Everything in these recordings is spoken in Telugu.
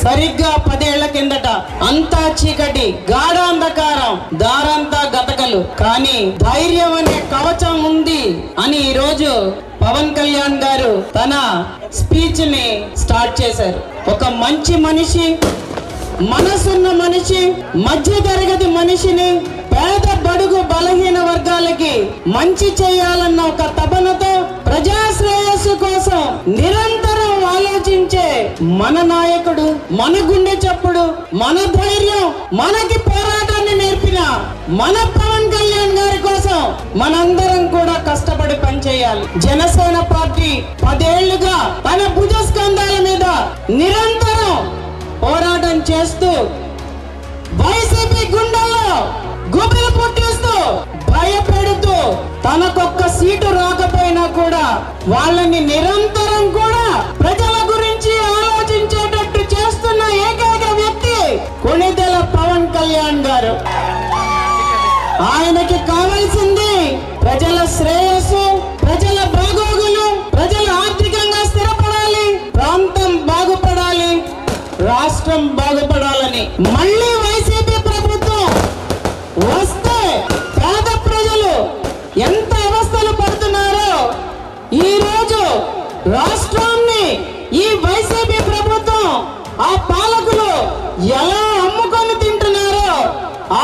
సరిగ్గా 10 ఏళ్ల కిందట అంతా చీకటి, గాఢాంధకారం, దారంతా గతకలు, కానీ ధైర్యం అనే కవచం ఉంది అని ఈ రోజు పవన్ కళ్యాణ్ గారు తన స్పీచ్ ని స్టార్ట్ చేశారు. ఒక మంచి మనిషి, మనసున్న మనిషి, మధ్య తరగతి మనిషిని, పేద బడుగు బలహీన వర్గాలకి మంచి చేయాలన్న ఒక తపనతో ప్రజా శ్రేయస్సు కోసం నిరంతరం ఆలోచించే మన నాయకుడు, మన గుండె చప్పుడు, మన ధైర్యం, మనకి పోరాటాన్ని నేర్పిన మన పవన్ కళ్యాణ్ గారి కోసం మనందరం కూడా కష్టపడి పనిచేయాలి. జనసేన పార్టీ 10 ఏళ్లుగా తన భుజస్కంధాల మీద నిరంతరం పోరాటం చేస్తూ వైసీపీ గుండెల్లో గుబిలు పుట్టిస్తూ భయపెడుతూ తనకొక్క సీటు రాకపోయినా కూడా వాళ్ళని నిరంతరం కూడా ప్రజల గురించి ఆలోచించేటట్టు చేస్తున్న ఏకైక వ్యక్తి కొణిదెల పవన్ కళ్యాణ్ గారు. ఆయనకి కావాల్సింది ప్రజల శ్రేయస్సు, ప్రజల బాగోగులు, ప్రజలు ఆర్థికంగా స్థిరపడాలి, ప్రాంతం బాగుపడాలి, రాష్ట్రం బాగుపడాలని. మళ్ళీ వైసీపీ ప్రభుత్వం వస్తే పేద ప్రజలు ఎంత అవస్థలు పడుతున్నారో ఈ రోజు రాష్ట్రాన్ని ఈ వైసీపీ ప్రభుత్వం, ఆ పాలకులు ఎలా అమ్ముకొని తింటున్నారో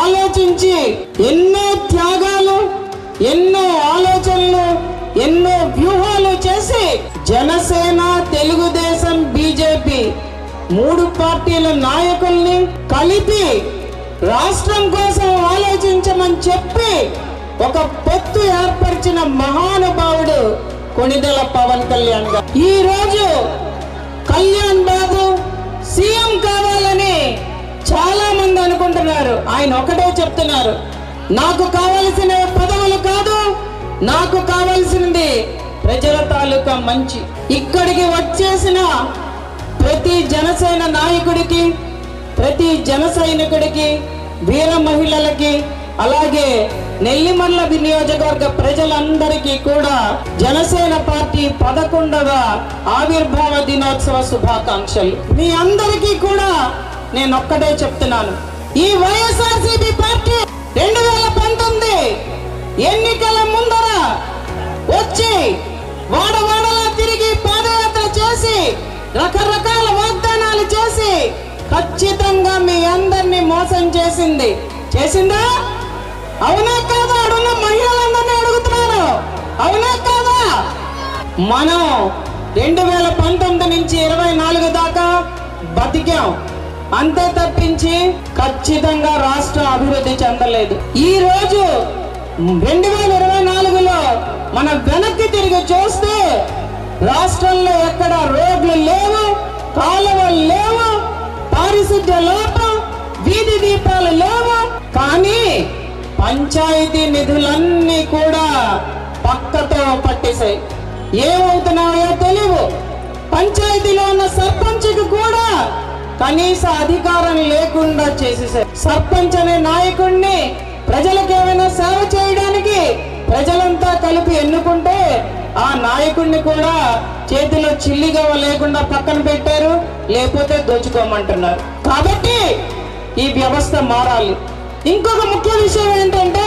ఆలోచించి ఎన్నో త్యాగాలు, ఎన్నో ఆలోచనలు, ఎన్నో వ్యూహాలు చేసి జనసేన, తెలుగుదేశం, బీజేపీ 3 పార్టీల నాయకుల్ని కలిపి రాష్ట్రం కోసం ఆలోచించమని చెప్పి ఒక పొత్తు ఏర్పరిచిన మహానుభావుడు కొణిదెల పవన్ కళ్యాణ్ గారు. ఈ రోజు కళ్యాణ్ బాబు సీఎం కావాలని చాలా మంది అనుకుంటున్నారు. ఆయన ఒకటే చెప్తున్నారు, నాకు కావలసిన పదవులు కాదు, నాకు కావలసింది ప్రజల తాలూకా మంచి. ఇక్కడికి వచ్చేసిన ప్రతి జనసేన నాయకుడికి, ప్రతి జన సైనికుడికి, వీర మహిళలకి, అలాగే నెల్లిమర్ల నియోజకవర్గ ప్రజలందరికీ కూడా జనసేన పార్టీ 11వ ఆవిర్భావ దినోత్సవ శుభాకాంక్షలు. మీ అందరికీ కూడా నేను ఒక్కటే చెప్తున్నాను, ఈ వైఎస్ఆర్సీపీ పార్టీ 2019 ఎన్నికల ముందర వచ్చి వాడవాడలా తిరిగి పాదయాత్ర చేసి రకరకాల వాగ్దానాలు చేసి ఖచ్చితంగా మీ అందరినీ మోసం చేసిందా? అవునా కాదా? అడుగున్న మహిళలందరినీ అడుగుతున్నాను, అవునా కాదా? మనం 2019 నుంచి 24 దాకా బతికాం, అంతే తప్పించి ఖచ్చితంగా రాష్ట్రం అభివృద్ధి చెందలేదు. ఈ రోజు 2024లో మనం వెనక్కి తిరిగి చూస్తే రాష్ట్రంలో ఎక్కడ రోడ్లు లేవు, కాలువలు లేవు, పారిశుద్ధ్య లోపం, వీధి దీపాలు లేవు. కానీ పంచాయతీ నిధులన్నీ కూడా పక్కతో పట్టేశాయి. ఏమవుతున్నాయో తెలియవు. పంచాయతీలో ఉన్న సర్పంచ్కి కూడా కనీస అధికారం లేకుండా చేసేసారు. సర్పంచ్ అనే నాయకుడిని ప్రజలకు ఏమైనా సేవ చేయడానికి ప్రజలంతా కలిపి ఎన్నుకుంటే ఆ నాయకుడిని కూడా చేతిలో చిల్లిగవ్వ లేకుండా పక్కన పెట్టారు, లేకపోతే దోచుకోమంటున్నారు. కాబట్టి ఈ వ్యవస్థ మారాలి. ఇంకొక ముఖ్య విషయం ఏంటంటే,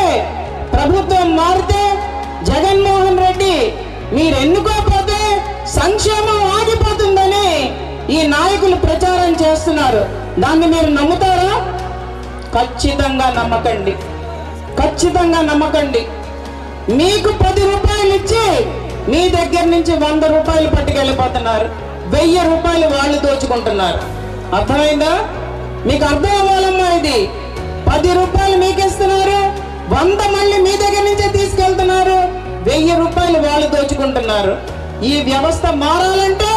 ప్రభుత్వం మారితే జగన్మోహన్ రెడ్డి మీరు ఎన్నుకోకపోతే సంక్షేమం ఆగిపోతుందని ఈ నాయకులు ప్రచారం చేస్తున్నారు. దాన్ని మీరు నమ్ముతారా? ఖచ్చితంగా నమ్మకండి, ఖచ్చితంగా నమ్మకండి. మీకు 10 రూపాయలు ఇచ్చి మీ దగ్గర నుంచి 100 రూపాయలు పట్టుకెళ్ళిపోతున్నారు, 1000 రూపాయలు వాళ్ళు దోచుకుంటున్నారు. అర్థమైందా? మీకు అర్థం అవ్వాలమ్మా. ఇది 10 రూపాయలు మీకు ఇస్తున్నారు, 100 మళ్ళీ మీ దగ్గర నుంచే తీసుకెళ్తున్నారు, 1000 రూపాయలు వాళ్ళు దోచుకుంటున్నారు. ఈ వ్యవస్థ మారాలంటే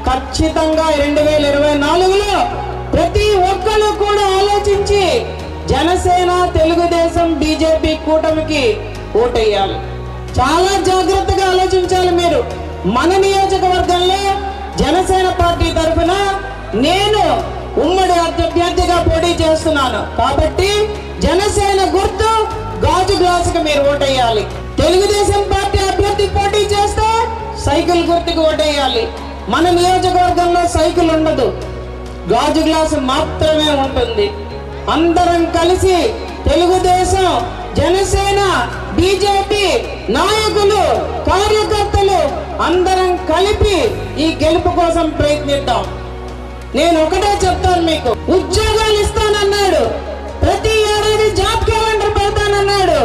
ఖచ్చితంగా 2024లో ప్రతి ఒక్కరు కూడా ఆలోచించి జనసేన, తెలుగుదేశం, బీజేపీ కూటమికి ఓటేయాలి. చాలా జాగ్రత్తగా ఆలోచించాలి మీరు. మన నియోజకవర్గంలో జనసేన పార్టీ తరఫున నేను ఉమ్మడి అభ్యర్థిగా పోటీ చేస్తున్నాను కాబట్టి జనసేన గుర్తు గాజు గ్లాసుకి మీరు ఓటేయాలి. తెలుగుదేశం పార్టీ అభ్యర్థి పోటీ చేస్తే సైకిల్ గుర్తుకు ఓటేయాలి. మన నియోజకవర్గంలో సైకిల్ ఉండదు, గాజు గ్లాసు మాత్రమే ఉంటుంది. అందరం కలిసి తెలుగుదేశం, జనసేన, బీజేపీ నాయకులు, కార్యకర్తలు అందరం కలిపి ఈ గెలుపు కోసం ప్రయత్నిద్దాం. నేను ఒకటే చెప్తాను మీకు, ఉద్యోగాలు ఇస్తానన్నాడు, ప్రతి ఏడాది జాబ్ క్యాలెండర్ పెడతానన్నాడు.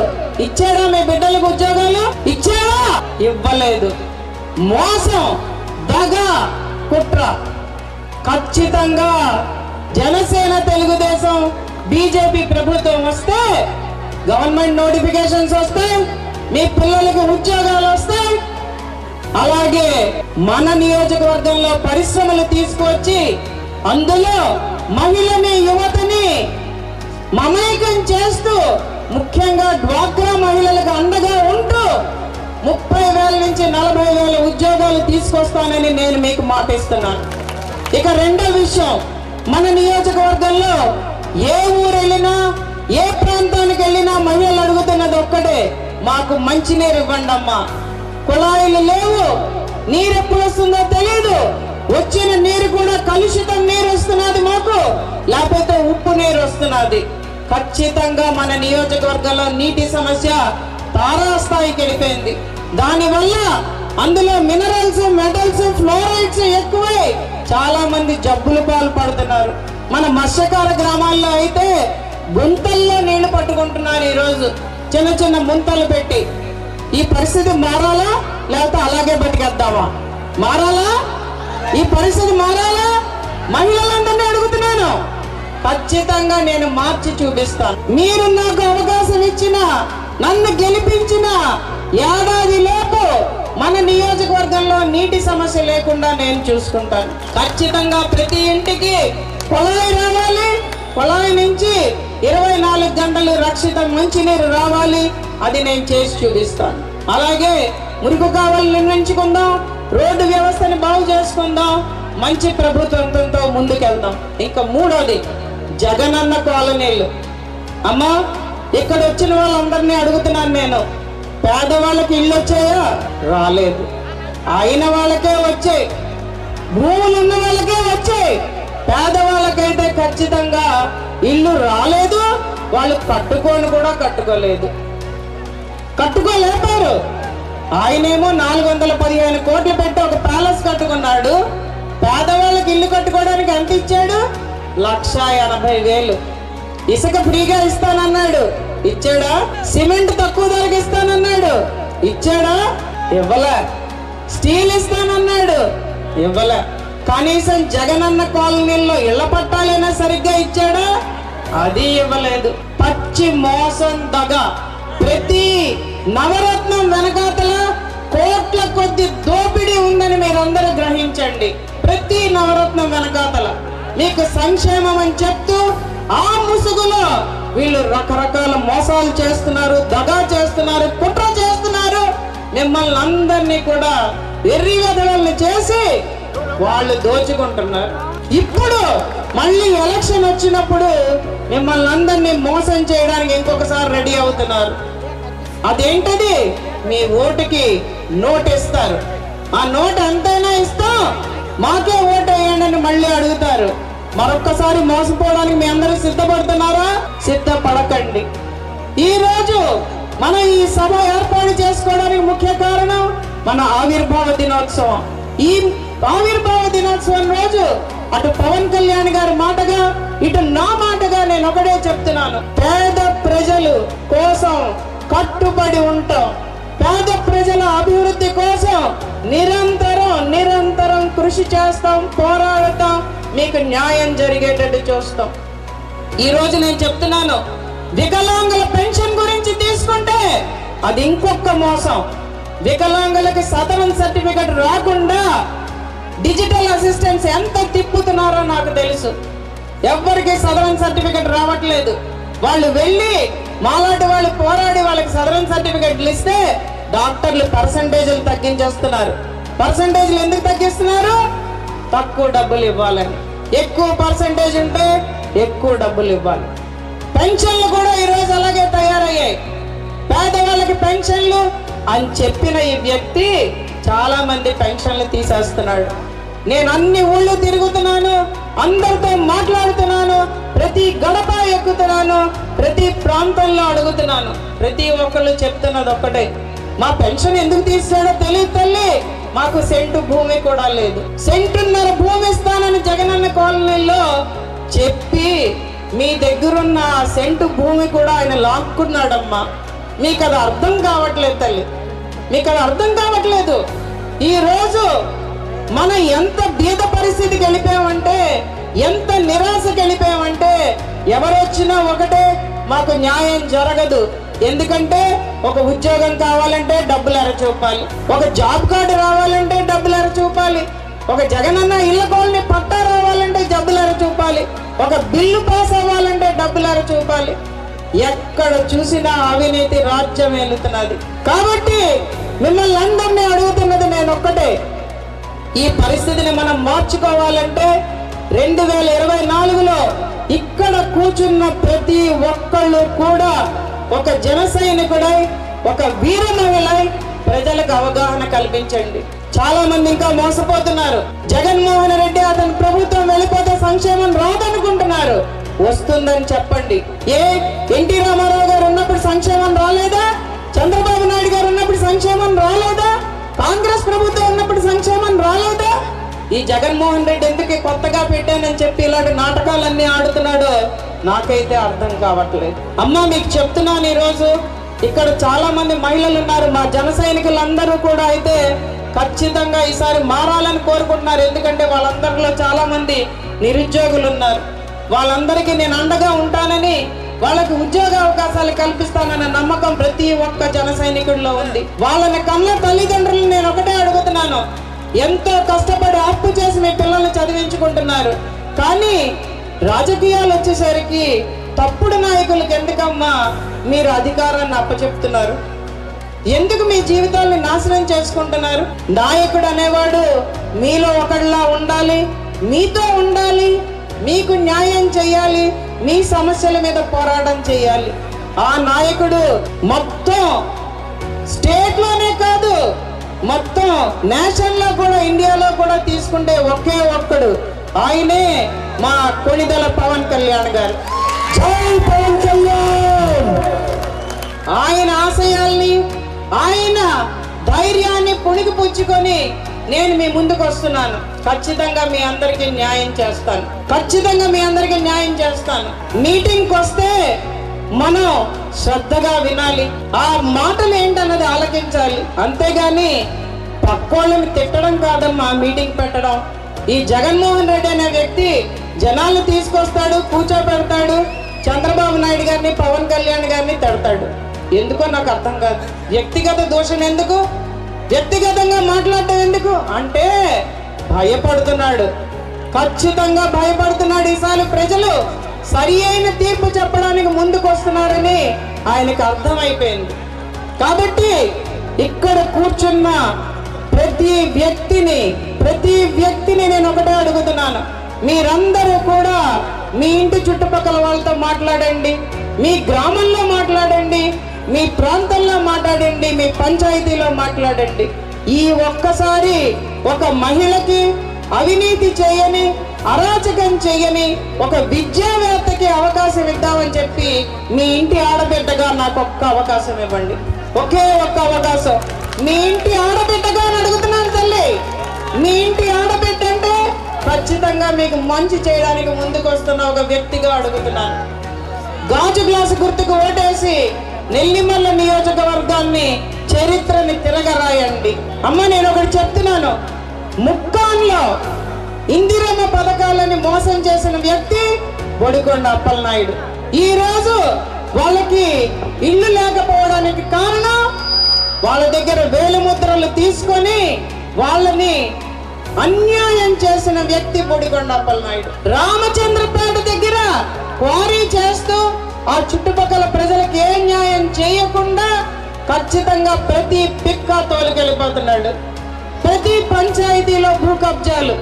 ఇచ్చాడా మీ బిడ్డలకు ఉద్యోగాలు? ఇచ్చాడా? ఇవ్వలేదు. మోసం, దగ, కుట్ర. ఖచ్చితంగా జనసేన, తెలుగుదేశం, బీజేపీ ప్రభుత్వం వస్తే గవర్నమెంట్ నోటిఫికేషన్స్ వస్తాయి, మీ పిల్లలకు ఉద్యోగాలు వస్తాయి. అలాగే మన నియోజకవర్గంలో పరిశ్రమలు తీసుకొచ్చి అందులో మహిళని, యువతని మమేకం చేస్తూ ముఖ్యంగా డ్వాక్రా మహిళలకు అండగా ఉంటూ 30,000 నుంచి 40,000 ఉద్యోగాలు తీసుకొస్తానని నేను మీకు మాటిస్తున్నాను. ఇక రెండో విషయం, మన నియోజకవర్గంలో ఏ ఊరు వెళ్ళినా, ఏ ప్రాంతానికి వెళ్ళినా మహిళలు అడుగుతున్నది ఒక్కటే, మాకు మంచినీరు ఇవ్వండి అమ్మా. కుళాయిలు లేవు, నీరు ఎప్పుడు వస్తుందో తెలియదు, వచ్చిన నీరు కూడా కలుషితం నీరు వస్తున్నది మాకు, లేకపోతే ఉప్పు నీరు వస్తున్నది. ఖచ్చితంగా మన నియోజకవర్గంలో నీటి సమస్య తారాస్థాయికి వెళ్ళిపోయింది. దానివల్ల అందులో మినరల్స్, మెటల్స్, ఫ్లోరైడ్స్ ఎక్కువై చాలా మంది జబ్బులు పాల్పడుతున్నారు. మన మత్స్యకార గ్రామాల్లో అయితే గుంతల్లో నీళ్లు పట్టుకుంటున్నారు. ఈరోజు చిన్న చిన్న ముంతలు పెట్టి. ఈ పరిస్థితి మారాలా లేకపోతే అలాగే బతికేద్దామా? మారాలా? ఈ పరిస్థితి మారాలా? మహిళలందరినీ అడుగుతున్నాను, ఖచ్చితంగా నేను మార్చి చూపిస్తాను. మీరు నాకు అవకాశం ఇచ్చిన, నన్ను గెలిపించిన ఏడాది లోపు మన నియోజకవర్గంలో నీటి సమస్య లేకుండా నేను చూసుకుంటాను. ఖచ్చితంగా ప్రతి ఇంటికి కుళాయి రావాలి, కుళాయి నుంచి 24 గంటలు రక్షిత మంచినీరు రావాలి. అది నేను చేసి చూపిస్తాను. అలాగే మురుగు కావాలని నిర్ణయించుకుందాం, రోడ్డు వ్యవస్థని బాగు చేసుకుందాం, మంచి ప్రభుత్వంతో ముందుకెళ్దాం. ఇంకా మూడోది, జగనన్న కాలనీలు. అమ్మా, ఇక్కడ వచ్చిన వాళ్ళందరినీ అడుగుతున్నాను నేను, పేదవాళ్ళకి ఇల్లు వచ్చాయా? రాలేదు. అయిన వాళ్ళకే వచ్చాయి, భూములు ఉన్న వాళ్ళకే వచ్చాయి. పేదవాళ్ళకైతే ఖచ్చితంగా ఇల్లు రాలేదు, వాళ్ళు కట్టుకోలేదు, కట్టుకోలేపారు. ఆయనేమో 415 కోట్లు పెట్టి ఒక ప్యాలెస్ కట్టుకున్నాడు. పేదవాళ్ళకి ఇల్లు కట్టుకోవడానికి ఎంత ఇచ్చాడు? 1,80,000. ఇసుక ఫ్రీగా ఇస్తానన్నాడు, ఇచ్చాడా? సిమెంట్ తక్కువ ధరకి ఇస్తానన్నాడు, ఇచ్చాడా? ఇవ్వలే. స్టీల్ ఇస్తానన్నాడు, ఇవ్వలే. కనీసం జగనన్న కాలనీల్లో ఇళ్ల పట్టాలైనా సరిగ్గా ఇచ్చాడా? అది ఇవ్వలేదు. పచ్చి మోసం, దగ. ప్రతి నవరత్నం వెనకాతల కోట్ల కొద్ది దోపిడీ ఉందని మీరందరూ గ్రహించండి. ప్రతి నవరత్నం వెనకాతల మీకు సంక్షేమం అని చెప్తూ ఆ ముసుగులో వీళ్ళు రకరకాల మోసాలు చేస్తున్నారు, దగా చేస్తున్నారు, కుట్ర చేస్తున్నారు. మిమ్మల్ని అందరినీ కూడా వెర్రి వెధవల్ని చేసి వాళ్ళు దోచుకుంటున్నారు. ఇప్పుడు మళ్ళీ ఎలక్షన్ వచ్చినప్పుడు మిమ్మల్ని అందరినీ మోసం చేయడానికి ఇంకొకసారి రెడీ అవుతున్నారు. అదేంటది? మీ ఓటుకి నోట్ ఇస్తారు. ఆ నోట్ ఎంతైనా ఇస్తాం, మాకే ఓటు వేయండి అని మళ్ళీ అడుగుతారు. మరొక్కసారి మోసపోవడానికి మీ అందరూ సిద్ధపడుతున్నారా? సిద్ధపడకండి. ఈ రోజు మనం ఈ సభ ఏర్పాటు చేసుకోవడానికి ముఖ్య కారణం మన ఆవిర్భావ దినోత్సవం. ఈ ఆవిర్భావ దినోత్సవం రోజు అటు పవన్ కళ్యాణ్ గారి మాటగా, ఇటు నా మాటగా నేను ఒకటే చెప్తున్నాను, పేద ప్రజలు కోసం కట్టుబడి ఉంటాం. పేద ప్రజల అభివృద్ధి కోసం నిరంతరం కృషి చేస్తాం, పోరాడతాం, మీకు న్యాయం జరిగేటట్టు చూస్తాం. ఈ రోజు నేను చెప్తున్నాను, వికలాంగుల పెన్షన్ గురించి తీసుకుంటే అది ఇంకొక మోసం. వికలాంగులకి సదరన్ సర్టిఫికెట్ రాకుండా డిజిటల్ అసిస్టెన్స్ ఎంత తిప్పుతున్నారో నాకు తెలుసు. ఎవ్వరికి సదరన్ సర్టిఫికెట్ రావట్లేదు. వాళ్ళు వెళ్ళి మాలాంటి వాళ్ళు పోరాడి వాళ్ళకి సదరన్ సర్టిఫికెట్లు ఇస్తే డాక్టర్లు పర్సంటేజీలు తగ్గించేస్తున్నారు. పర్సంటేజీలు ఎందుకు తగ్గిస్తున్నారు? తక్కువ డబ్బులు ఇవ్వాలని. ఎక్కువ పర్సంటేజ్ ఉంటే ఎక్కువ డబ్బులు ఇవ్వాలి. పెన్షన్లు కూడా ఈరోజు అలాగే తయారయ్యాయి. పేదవాళ్ళకి పెన్షన్లు అని చెప్పిన ఈ వ్యక్తి చాలా మంది పెన్షన్లు తీసేస్తున్నాడు. నేను అన్ని ఊళ్ళు తిరుగుతున్నాను, అందరితో మాట్లాడుతున్నాను, ప్రతి గడప ఎక్కుతున్నాను, ప్రతి ప్రాంతంలో అడుగుతున్నాను. ప్రతి ఒక్కళ్ళు చెప్తున్నది ఒక్కటే, మా పెన్షన్ ఎందుకు తీసాడో తెలియదు తల్లి, మాకు సెంటు భూమి కూడా లేదు. సెంటున్నర భూమి ఇస్తానని జగనన్న కాలనీలో చెప్పి మీ దగ్గరున్న సెంటు భూమి కూడా ఆయన లాక్కున్నాడమ్మా. మీకు అది అర్థం కావట్లేదు తల్లి, మీకు అది అర్థం కావట్లేదు. ఈరోజు మనం ఎంత బీద పరిస్థితికి వెళ్ళిపోయామంటే, ఎంత నిరాశకి వెళ్ళిపోయామంటే, ఎవరొచ్చినా ఒకటే, మాకు న్యాయం జరగదు. ఎందుకంటే ఒక ఉద్యోగం కావాలంటే డబ్బులు ఎరచూపాలి, ఒక జాబ్ కార్డు రావాలంటే డబ్బులు ఎరచూపాలి, ఒక జగనన్న ఇళ్ల కాలనీ పట్టా రావాలంటే డబ్బులు ఎరచూపాలి, ఒక బిల్లు పాస్ అవ్వాలంటే డబ్బులు ఎరచూపాలి. ఎక్కడ చూసినా అవినీతి రాజ్యం ఏలుతున్నది. కాబట్టి మిమ్మల్ని అందరినీ అడుగుతున్నది నేను ఒక్కటే, ఈ పరిస్థితిని మనం మార్చుకోవాలంటే 2024లో ఇక్కడ కూర్చున్న ప్రతి ఒక్కళ్ళు కూడా ఒక జన సైనికుడై, ఒక వీర మహిళై ప్రజలకు అవగాహన కల్పించండి. చాలా మంది ఇంకా మోసపోతున్నారు. జగన్మోహన్ రెడ్డి అతని ప్రభుత్వం వెళ్ళిపోతే సంక్షేమం రాదనుకుంటున్నారు. వస్తుందని చెప్పండి. ఎన్టీ రామారావు గారు ఉన్నప్పుడు సంక్షేమం రాలేదా? చంద్రబాబు నాయుడు గారు ఉన్నప్పుడు సంక్షేమం రాలేదా? కాంగ్రెస్ ప్రభుత్వం ఉన్నప్పుడు సంక్షేమం రాలేదా? ఈ జగన్మోహన్ రెడ్డి ఎందుకు కొత్తగా పెట్టానని చెప్పి ఇలాంటి నాటకాలన్నీ ఆడుతున్నాడో నాకైతే అర్థం కావట్లేదు. అమ్మ మీకు చెప్తున్నాను, ఈరోజు ఇక్కడ చాలా మంది మహిళలు ఉన్నారు. మా జన సైనికులందరూ కూడా అయితే ఖచ్చితంగా ఈసారి మారాలని కోరుకుంటున్నారు. ఎందుకంటే వాళ్ళందరిలో చాలా మంది నిరుద్యోగులు ఉన్నారు. వాళ్ళందరికీ నేను అండగా ఉంటానని, వాళ్ళకి ఉద్యోగ అవకాశాలు కల్పిస్తానన్న నమ్మకం ప్రతి ఒక్క జన సైనికుడిలో ఉంది. వాళ్ళని కన్న తల్లిదండ్రులు నేను ఒకటే అడుగుతున్నాను, ఎంతో కష్టపడి అప్పు చేసి మీ పిల్లల్ని చదివించుకుంటున్నారు. కానీ రాజకీయాలు వచ్చేసరికి తప్పుడు నాయకులకు ఎందుకమ్మా మీరు అధికారాన్ని అప్పచెప్తున్నారు? ఎందుకు మీ జీవితాన్ని నాశనం చేసుకుంటున్నారు? నాయకుడు అనేవాడు మీలో ఒకళ్ళలా ఉండాలి, మీతో ఉండాలి, మీకు న్యాయం చేయాలి, మీ సమస్యల మీద పోరాటం చేయాలి. ఆ నాయకుడు మొత్తం స్టేట్లోనే కాదు, మొత్తం నేషన్ లో కూడా, ఇండియాలో కూడా తీసుకుంటే ఒకే ఒక్కడు, ఆయనే మా కొణిదెల పవన్ కళ్యాణ్ గారు. జై పవన్ కళ్యాణ్! ఆయన ఆశయాల్ని, ఆయన ధైర్యాన్ని పుణికిపుచ్చుకొని నేను మీ ముందుకు వస్తున్నాను. ఖచ్చితంగా మీ అందరికీ న్యాయం చేస్తాను, ఖచ్చితంగా మీ అందరికీ న్యాయం చేస్తాను. మీటింగ్కి వస్తే మనం శ్రద్ధగా వినాలి, ఆ మాటలు ఏంటన్నది ఆలకించాలి. అంతేగాని పక్కోళ్ళని తిట్టడం కాదమ్మా మీటింగ్ పెట్టడం. ఈ జగన్మోహన్ రెడ్డి అనే వ్యక్తి జనాలను తీసుకొస్తాడు, కూర్చోబెడతాడు, చంద్రబాబు నాయుడు గారిని, పవన్ కళ్యాణ్ గారిని తిడతాడు. ఎందుకో నాకు అర్థం కాదు. వ్యక్తిగత దోషం ఎందుకు, వ్యక్తిగతంగా మాట్లాడటం ఎందుకు అంటే భయపడుతున్నాడు, ఖచ్చితంగా భయపడుతున్నాడు. ఈసారి ప్రజలు సరి అయిన తీర్పు చెప్పడానికి ముందుకు వస్తున్నారని ఆయనకు అర్థమైపోయింది. కాబట్టి ఇక్కడ కూర్చున్న ప్రతి వ్యక్తిని నేను ఒకటే అడుగుతున్నాను, మీరందరూ కూడా మీ ఇంటి చుట్టుపక్కల వాళ్ళతో మాట్లాడండి, మీ గ్రామంలో మాట్లాడండి, మీ ప్రాంతంలో మాట్లాడండి, మీ పంచాయతీలో మాట్లాడండి. ఈ ఒక్కసారి ఒక మహిళకి, అవినీతి చేయని, అరాచకం చేయని ఒక విద్యావేత్తకి అవకాశం ఇద్దామని చెప్పి మీ ఇంటి ఆడబిడ్డగా నాకు ఒక్క అవకాశం ఇవ్వండి, ఒకే ఒక్క అవకాశం. మీ ఇంటి ఆడబిడ్డగా అడుగుతున్నాను తల్లి. మీ ఇంటి ఆడబిడ్డ అంటే ఖచ్చితంగా మీకు మంచి చేయడానికి ముందుకు వస్తున్న ఒక వ్యక్తిగా అడుగుతున్నాను. గాజు గ్లాసు గుర్తుకు ఓటేసి నెల్లిమల్ల నియోజకవర్గాన్ని, చరిత్రని తిరగరాయండి. అమ్మ నేను ఒకటి చెప్తున్నాను, ముక్కాన్లో ఇందిరమ్మ పథకాలని మోసం చేసిన వ్యక్తి బొడికొండ అప్పలనాయుడు. ఈ రోజు వాళ్ళకి ఇల్లు లేకపోవడానికి కారణం వాళ్ళ దగ్గర వేలుముద్రలు తీసుకొని వాళ్ళని అన్యాయం చేసిన వ్యక్తి బొడికొండ అప్పలనాయుడు. రామచంద్రపేట దగ్గర క్వారీ చేస్తూ ఆ చుట్టుపక్కల ప్రజలకు ఏ న్యాయం చేయకుండా ఖచ్చితంగా ప్రతి పిక్క తోలుకెళ్ళిపోతున్నాడు. ప్రతి పంచాయతీలో భూ కబ్జాలు,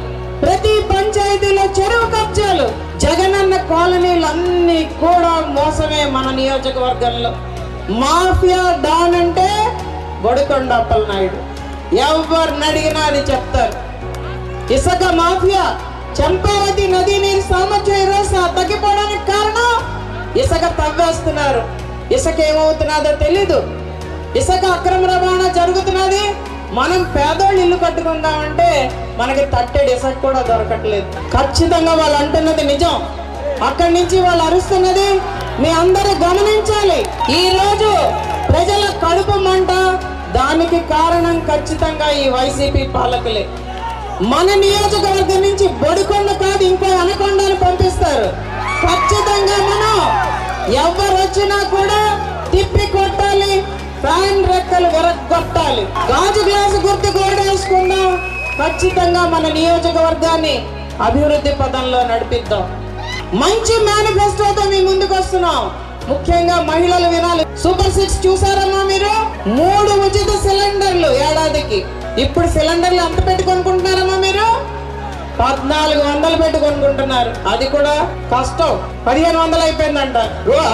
ప్రతి పంచాయతీలో చెరువు కబ్జాలు. జగనన్న కాలనీలన్నీ కూడా మోసమే. మన నియోజకవర్గంలో మాఫియా డాన్ అంటే బొడికొండ అప్పలనాయుడు. ఎవరిని అడిగినా అది చెప్తారు. ఇసుక మాఫియా, చంపావతి నది నీరు సామర్థ్యం ఈరోజు తగ్గిపోవడానికి కారణం ఇసుక తవ్వేస్తున్నారు. ఇసుక ఏమవుతున్నదో తెలీదు. ఇసుక అక్రమ రవాణా జరుగుతున్నది. మనం పేదోళ్ళు ఇల్లు కట్టుకుందామంటే మనకి తట్టెడు ఇసుక కూడా దొరకట్లేదు. ఖచ్చితంగా వాళ్ళు అంటున్నది నిజం. అక్కడి నుంచి వాళ్ళు అరుస్తున్నది మీ అందరూ గమనించాలి. ఈ రోజు ప్రజల కడుపు మంట, దానికి కారణం ఖచ్చితంగా ఈ వైసీపీ పాలకులే. మన నియోజకవర్గం నుంచి బొడికొండ కాదు ఇంకో అనకొండను పంపిస్తారు. ఖచ్చితంగా మనం ఎవరు వచ్చినా కూడా తిప్పి కొట్టాలి, ఫ్యాన్ రెక్కలు విరగొట్టాలి, గాజు గ్లాసు గుర్తు గోడేసుకుందాం. ఖచ్చితంగా మన నియోజకవర్గాన్ని అభివృద్ధి పదంలో నడిపిద్దాం. మంచి మేనిఫెస్టోతో మీ ముందుకు వస్తున్నాం. ముఖ్యంగా మహిళలు వినాలి. సూపర్ 6 చూసారమ్మా మీరు? 3 ఉచిత సిలిండర్లు ఏడాదికి. ఇప్పుడు సిలిండర్లు ఎంత పెట్టి కొనుక్కుంటున్నారమ్మా మీరు? 1400 పెట్టి కొనుక్కుంటున్నారు. అది కూడా కష్టం. 1500 అయిపోయిందంట.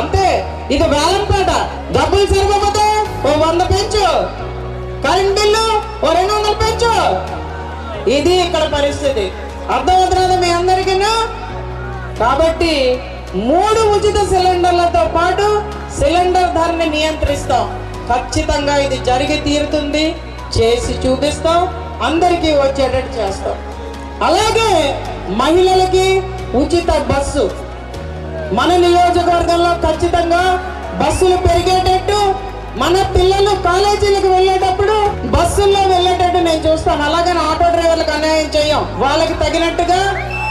అంతే. ఇది వేలంపాట. డబ్బులు సరిపోతే ఓ 100 పెంచు, కరెంట్ బిల్లు ఓ 200 పెంచు. ఇది ఇక్కడ పరిస్థితి. అర్థమవుతున్నది మీ అందరికీ? కాబట్టి 3 ఉచిత సిలిండర్లతో పాటు సిలిండర్ ధరని నియంత్రిస్తాం. ఖచ్చితంగా ఇది జరిగి తీరుతుంది. చేసి చూపిస్తాం. అందరికీ వచ్చేటట్టు చేస్తాం. అలాగే మహిళలకి ఉచిత బస్సు. మన నియోజకవర్గంలో ఖచ్చితంగా బస్సులు పెరిగేటట్టు, మన పిల్లలు కాలేజీలకు వెళ్ళేటప్పుడు బస్సుల్లో వెళ్ళేటట్టు నేను చూస్తాను. అలాగని ఆటో డ్రైవర్లకు అన్యాయం చేయం. వాళ్ళకి తగినట్టుగా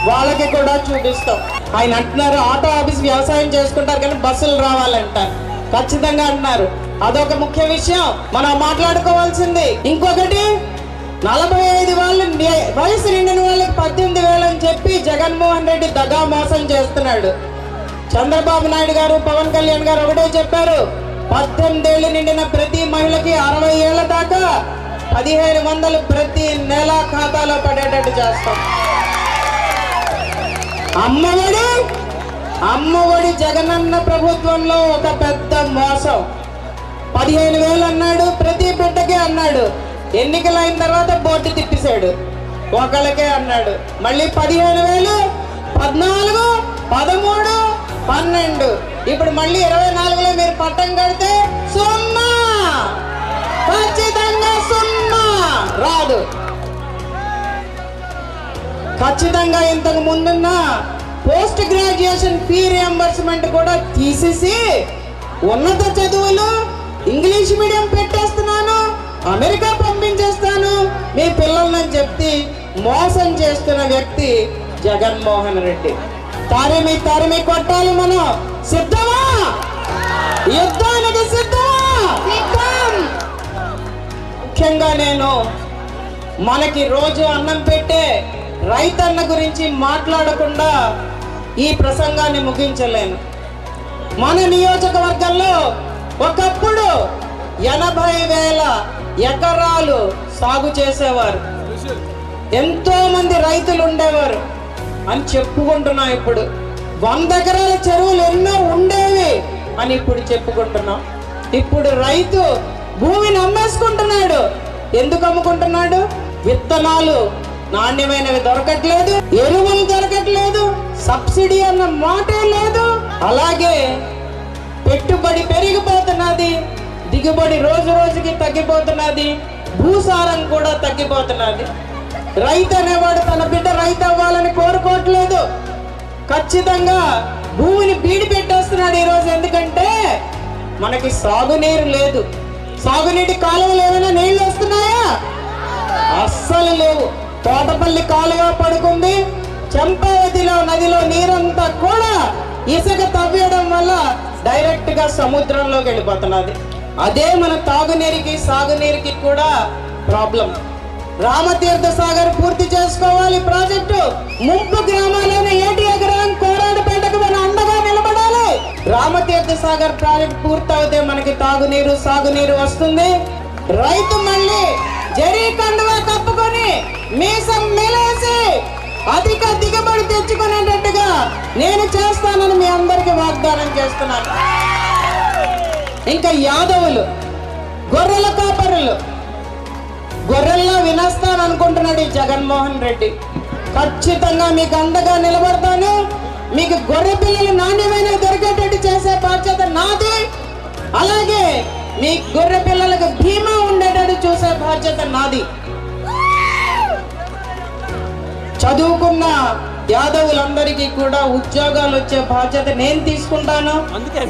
వాళ్ళకి కూడా చూపిస్తాం. ఆయన అంటున్నారు ఆటో ఆఫీస్ వ్యవసాయం చేసుకుంటారు కానీ బస్సులు రావాలంటారు. ఖచ్చితంగా అంటున్నారు. అదొక ముఖ్య విషయం మనం మాట్లాడుకోవాల్సింది. ఇంకొకటి 45 వయసు నిండిన వాళ్ళకి 18,000 అని చెప్పి జగన్మోహన్ రెడ్డి దగా మోసం చేస్తున్నాడు. చంద్రబాబు నాయుడు గారు, పవన్ కళ్యాణ్ గారు ఒకటే చెప్పారు, 18 ఏళ్ళు నిండిన ప్రతి మహిళకి 60 ఏళ్ల దాకా 1500 ప్రతి నెల ఖాతాలో పడేటట్టు చేస్తాం. అమ్మఒడి జగనన్న ప్రభుత్వంలో ఒక పెద్ద మోసం. 15,000 అన్నాడు, ప్రతి బిడ్డకే అన్నాడు. ఎన్నికలు అయిన తర్వాత బోర్డు తిప్పిశాడు. ఒకళ్ళకే అన్నాడు. మళ్ళీ 15,000, 14, 13, 12. ఇప్పుడు మళ్ళీ 24లో మీరు పట్టం కడితే 0. ఖచ్చితంగా 0 రాదు. ఖచ్చితంగా ఇంతకు ముందున్న పోస్ట్ గ్రాడ్యుయేషన్ ఫీ రియంబర్స్మెంట్ కూడా తీసేసి ఉన్నత చదువులు ఇంగ్లీష్ మీడియం పెట్టేస్తున్నాను, అమెరికా పంపించేస్తాను మీ పిల్లలని చెప్పి మోసం చేస్తున్న వ్యక్తి జగన్మోహన్ రెడ్డి. తరిమి కొట్టాలి. మనం సిద్ధమా? యుద్ధానికి సిద్ధమా? ముఖ్యంగా నేను మనకి రోజు అన్నం పెట్టే రైతన్న గురించి మాట్లాడకుండా ఈ ప్రసంగాన్ని ముగించలేను. మన నియోజకవర్గంలో ఒకప్పుడు 80,000 ఎకరాలు సాగు చేసేవారు. ఎంతో మంది రైతులు ఉండేవారు అని చెప్పుకుంటున్నాం. ఇప్పుడు 100 ఎకరాల చెరువులు ఎన్నో ఉండేవి అని ఇప్పుడు చెప్పుకుంటున్నాం. ఇప్పుడు రైతు భూమిని అమ్మేసుకుంటున్నాడు. ఎందుకు అమ్ముకుంటున్నాడు? విత్తనాలు నాణ్యమైనవి దొరకట్లేదు, ఎరువులు దొరకట్లేదు, సబ్సిడీ అన్న మాటే లేదు. అలాగే పెట్టుబడి పెరిగిపోతున్నది, దిగుబడి రోజు రోజుకి తగ్గిపోతున్నది, భూసారం కూడా తగ్గిపోతున్నది. రైతు అనేవాడు తన బిడ్డ రైతు అవ్వాలని కోరుకోవట్లేదు. ఖచ్చితంగా భూమిని బీడి పెట్టేస్తున్నాడు ఈరోజు. ఎందుకంటే మనకి సాగునీరు లేదు. సాగునీటి కాలువలు ఏమైనా నీళ్లు వస్తున్నాయా? అస్సలు లేవు. తోటపల్లి కాలువ పడుకుంది. చంపావతిలో నదిలో నీరంతా కూడా ఇసుక తవ్వేయడం వల్ల డైరెక్ట్ గా సముద్రంలోకి వెళ్ళిపోతున్నది. అదే మన తాగునీరుకి సాగునీరుకి కూడా ప్రాబ్లం. రామతీర్థ సాగర్ పూర్తి చేసుకోవాలి ప్రాజెక్టు. ముంపు గ్రామాలైన ఏటి ఎకరం కోరాడుపేటకు మన అండగా నిలబడాలి. రామతీర్థ సాగర్ ప్రాజెక్ట్ పూర్తవుతే మనకి తాగునీరు సాగునీరు వస్తుంది. రైతు మళ్ళీ జరీ కండువా కప్పుకొని మీసం మెలేసి అధిక దిగుబడి తెచ్చుకునేటట్టుగా నేను చేస్తానని మీ అందరికి వాగ్దానం చేస్తున్నాను. ఇంకా యాదవులు, గొర్రెల కాపరులు, గొర్రెల్లో వినస్తాననుకుంటున్నాడు ఈ జగన్మోహన్ రెడ్డి. ఖచ్చితంగా మీకు అండగా నిలబడతాను. మీకు గొర్రె పిల్లలు నాణ్యమైన దొరికేటట్టు చేసే బాధ్యత నాది. అలాగే మీ గొర్రె పిల్లలకు బీమా ఉండేటట్టు చూసే బాధ్యత నాది. చదువుకున్న యాదవులందరికీ కూడా ఉద్యోగాలు వచ్చే బాధ్యత నేను తీసుకుంటాను.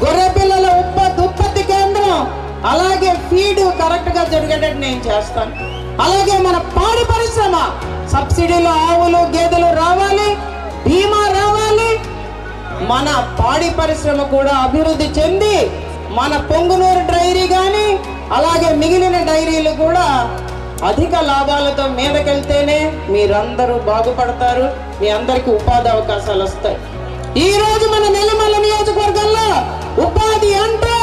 గొర్రె పిల్లల ఉత్పత్తి కేంద్రం అలాగే ఫీడ్ కరెక్ట్ గా జరిగేటట్టు నేను చేస్తాను. అలాగే మన పాడి పరిశ్రమ సబ్సిడీలో ఆవులు గేదెలు రావాలి, బీమా రావాలి. మన పాడి పరిశ్రమ కూడా అభివృద్ధి చెంది మన పొంగునూరు డైరీ కానీ అలాగే మిగిలిన డైరీలు కూడా అధిక లాభాలతో మీదకెళ్తేనే మీరందరూ బాగుపడతారు. మీ అందరికీ ఉపాధి అవకాశాలు వస్తాయి. ఈ రోజు మన నెల్లిమల్ల నియోజకవర్గంలో ఉపాధి అంటే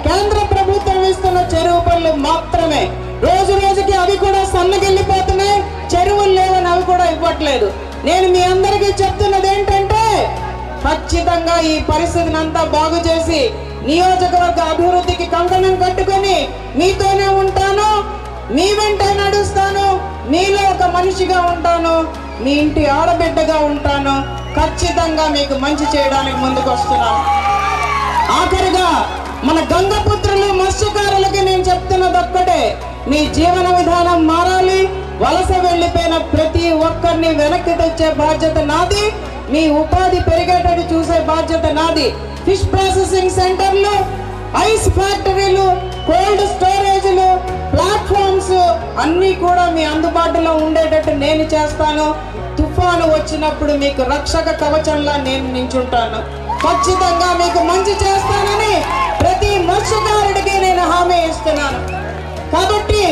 కేంద్ర ప్రభుత్వం ఇస్తున్న చెరువు పనులు మాత్రమే. రోజు రోజుకి అవి కూడా సన్నగిల్లిపోతున్నాయి. చెరువులు లేవని అవి కూడా ఇవ్వట్లేదు. నేను మీ అందరికీ చెప్తున్నది ఏంటంటే ఖచ్చితంగా ఈ పరిస్థితిని అంతా బాగు చేసి నియోజకవర్గ అభివృద్ధికి కంకణం కట్టుకొని మీతోనే ఉంటాను, మీ వెంట నడుస్తాను, మీలో ఒక మనిషిగా ఉంటాను, మీ ఇంటి ఆడబిడ్డగా ఉంటాను. ఖచ్చితంగా మీకు మంచి చేయడానికి ముందుకు వస్తున్నాను. ఆఖరిగా మన గంగపుత్రులు మత్స్యకారులకి నేను చెప్తున్నది ఒక్కటే, మీ జీవన విధానం మారాలి. వలస వెళ్ళిపోయిన ప్రతి ఒక్కరిని వెనక్కి తెచ్చే బాధ్యత నాది. మీ ఉపాధి పెరిగేటట్టు చూసే బాధ్యత నాది. ఫిష్ ప్రాసెసింగ్ సెంటర్లు, ఐస్ ఫ్యాక్టరీలు, కోల్డ్ స్టోరేజ్లు, ప్లాట్ఫామ్స్ అన్నీ కూడా మీ అందుబాటులో ఉండేటట్టు నేను చేస్తాను. తుఫాను వచ్చినప్పుడు మీకు రక్షక కవచంలా నేను నించుంటాను. ఖచ్చితంగా మీకు మంచి చేస్తానని ప్రతి మత్స్యకారుడికి నేను హామీ ఇస్తున్నాను. కాబట్టి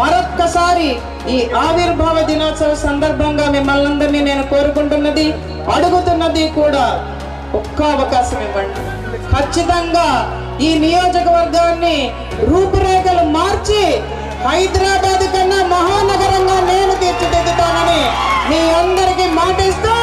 మరొక్కసారి ఈ ఆవిర్భావ దినోత్సవ సందర్భంగా మిమ్మల్ని అందరినీ నేను కోరుకుంటున్నది, అడుగుతున్నది కూడా ఒక్క అవకాశం ఇవ్వండి. ఖచ్చితంగా ఈ నియోజకవర్గాన్ని రూపురేఖలు మార్చి హైదరాబాద్ కన్నా మహానగరంగా నేను తీర్చిదిద్దుతానని మీ అందరికీ మాటిస్తూ